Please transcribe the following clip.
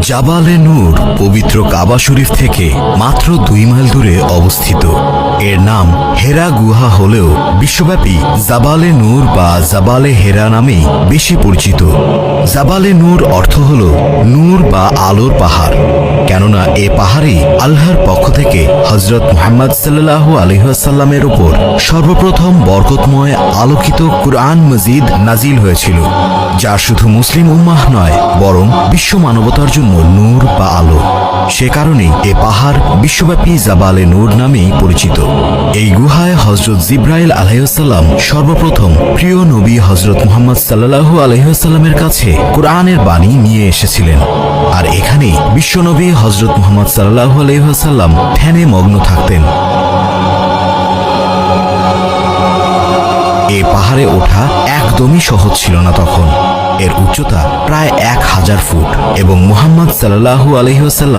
জাবালে নূর পবিত্র কাবা শরীফ থেকে মাত্র 2 মাইল দূরে অবস্থিত। এর নাম হেরা গুহা হলেও বিশ্বব্যাপী জাবালে নূর বা জাবালে হেরা নামেই বেশি পরিচিত। জাবালে নূর অর্থ হল নূর বা আলোর পাহাড়, কেননা এ পাহাড়েই আল্লাহর পক্ষ থেকে হযরত মুহাম্মদ সাল্লাল্লাহু আলাইহি ওয়াসাল্লামের উপর সর্বপ্রথম বরকতময় আলোকিত কুরআন মজিদ নাজিল হয়েছিল, যা শুধু মুসলিম উম্মাহ নয় বরং বিশ্ব মানবতার জন্য নূর বা আলো। সে কারণেই এ পাহাড় বিশ্বব্যাপী জাবালে নূর নামেই পরিচিত। এই গুহায় হযরত জিবরাইল আলাইহিস সালাম সর্বপ্রথম প্রিয় নবী হযরত মুহাম্মদ সাল্লাল্লাহু আলাইহি ওয়াসাল্লামের কাছে কুরআনের বাণী নিয়ে এসেছিলেন, আর এখানেই বিশ্বনবী হযরত মুহাম্মদ সাল্লাল্লাহু আলাইহি ওয়াসাল্লাম ধ্যানে মগ্ন থাকতেন। এ পাহাড়ে ওঠা একদমই সহজ ছিল না তখন। এর উচ্চতা প্রায় 1000 ফুট এবং মুহাম্মদ সাল্লাল্লাহু আলাইহি ওয়াসাল্লাম